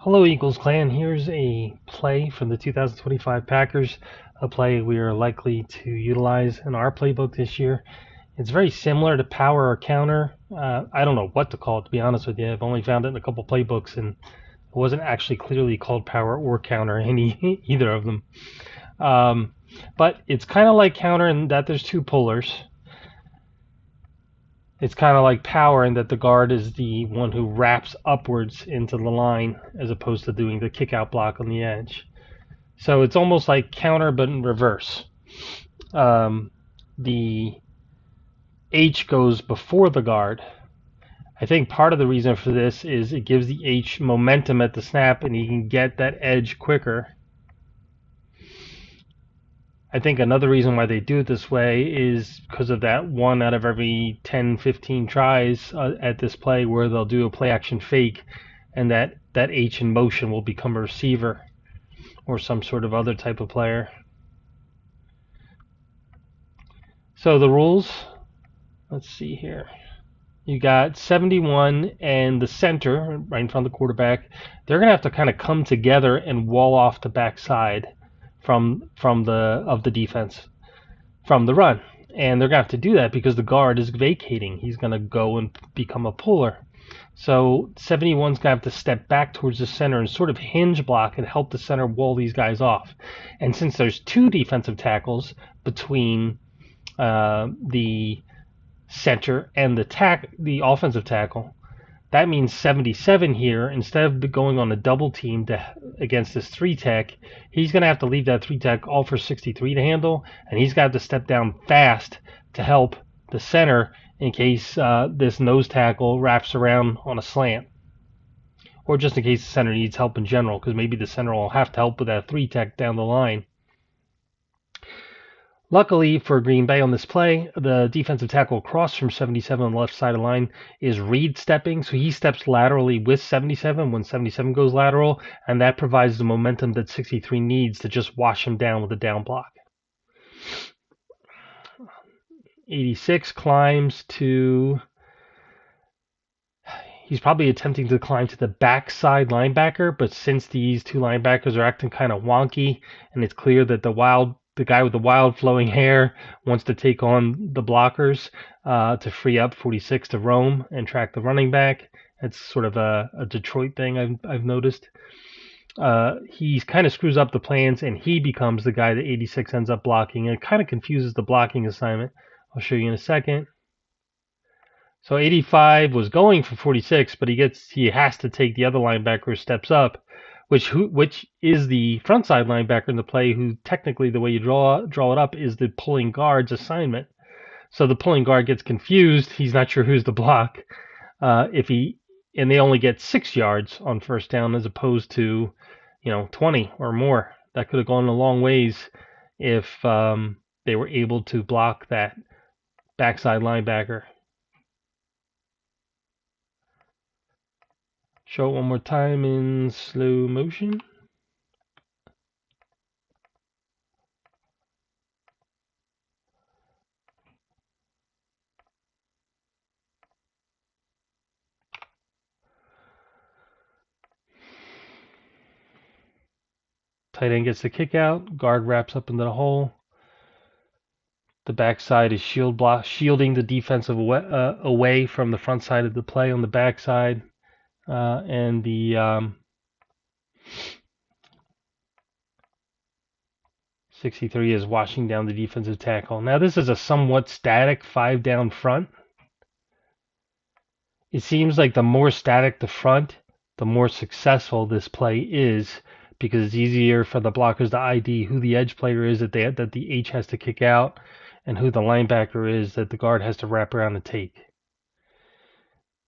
Hello, Eagles Clan. Here's a play from the 2025 Packers, a play we are likely to utilize in our playbook this year. It's very similar to power or counter. I don't know what to call it, to be honest with you. I've only found it in a couple playbooks, and it wasn't actually clearly called power or counter in either of them. Um, but it's kind of like counter in that there's two pullers. It's kind of like power in that the guard is the one who wraps upwards into the line as opposed to doing the kick out block on the edge. So it's almost like counter but in reverse. The H goes before the guard. I think part of the reason for this is it gives the H momentum at the snap and he can get that edge quicker. I think another reason why they do it this way is because of that 1 out of every 10, 15 tries at this play where they'll do a play action fake and that H in motion will become a receiver or some sort of other type of player. So the rules, let's see here. You got 71 and the center right in front of the quarterback. They're going to have to kind of come together and wall off the backside from the defense from the run. And they're going to have to do that because the guard is vacating. He's going to go and become a puller. So 71's going to have to step back towards the center and sort of hinge block and help the center wall these guys off. And since there's two defensive tackles between the center and the offensive tackle, that means 77 here, instead of going on a double team against this 3-tech, he's going to have to leave that 3-tech all for 63 to handle, and he's got to step down fast to help the center in case this nose tackle wraps around on a slant. Or just in case the center needs help in general, because maybe the center will have to help with that 3-tech down the line. Luckily for Green Bay on this play, the defensive tackle across from 77 on the left side of the line is Reed stepping, so he steps laterally with 77 when 77 goes lateral, and that provides the momentum that 63 needs to just wash him down with a down block. 86 climbs to... He's probably attempting to climb to the backside linebacker, but since these two linebackers are acting kind of wonky, and it's clear that the guy with the wild flowing hair wants to take on the blockers to free up 46 to roam and track the running back. It's sort of a Detroit thing I've noticed. He kind of screws up the plans, and he becomes the guy that 86 ends up blocking. And it kind of confuses the blocking assignment. I'll show you in a second. So 85 was going for 46, but he has to take the other linebacker who steps up, which is the front side linebacker in the play, who technically the way you draw it up is the pulling guard's assignment. So the pulling guard gets confused. He's not sure who's the block. And they only get 6 yards on first down as opposed to 20 or more. That could have gone a long ways if they were able to block that backside linebacker. Show it one more time in slow motion. Tight end gets the kick out. Guard wraps up into the hole. The backside is shielding the defensive away from the front side of the play on the backside. And the 63 is washing down the defensive tackle. Now this is a somewhat static 5 down front. It seems like the more static the front, the more successful this play is, because it's easier for the blockers to ID who the edge player is that the H has to kick out and who the linebacker is that the guard has to wrap around and take.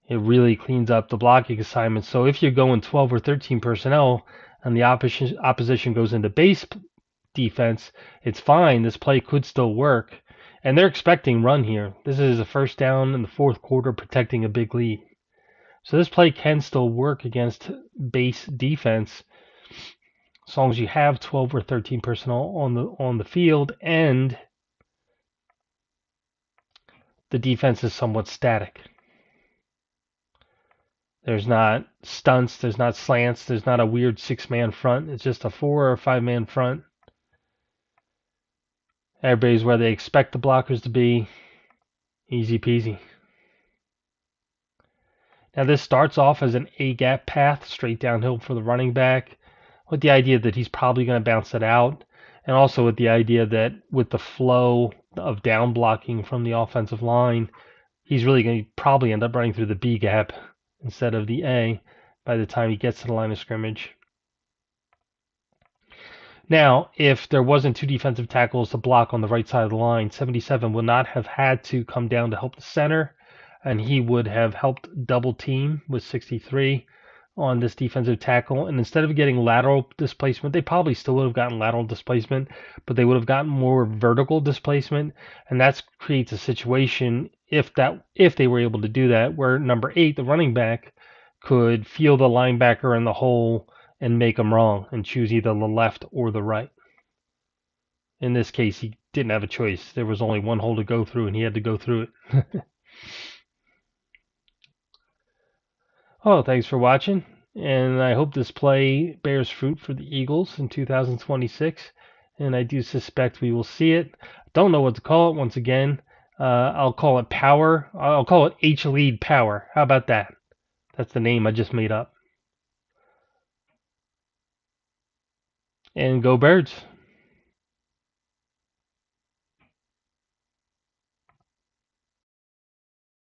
It really cleans up the blocking assignment. So if you're going 12 or 13 personnel and the opposition goes into base defense, it's fine. This play could still work. And they're expecting run here. This is a first down in the fourth quarter, protecting a big lead. So this play can still work against base defense as long as you have 12 or 13 personnel on the field and the defense is somewhat static. There's not stunts, there's not slants, there's not a weird 6-man front. It's just a 4 or 5-man front. Everybody's where they expect the blockers to be. Easy peasy. Now this starts off as an A-gap path, straight downhill for the running back, with the idea that he's probably going to bounce it out, and also with the idea that with the flow of down blocking from the offensive line, he's really going to probably end up running through the B gap instead of the A by the time he gets to the line of scrimmage. Now, if there wasn't 2 defensive tackles to block on the right side of the line, 77 would not have had to come down to help the center, and he would have helped double team with 63 on this defensive tackle. And instead of getting lateral displacement, they probably still would have gotten lateral displacement, but they would have gotten more vertical displacement, and that creates a situation if they were able to do that, where number 8, the running back, could feel the linebacker in the hole and make him wrong and choose either the left or the right. In this case, he didn't have a choice. There was only one hole to go through, and he had to go through it. Oh, thanks for watching, and I hope this play bears fruit for the Eagles in 2026, and I do suspect we will see it. Don't know what to call it once again. I'll call it Power. I'll call it H-Lead Power. How about that? That's the name I just made up. And go Birds.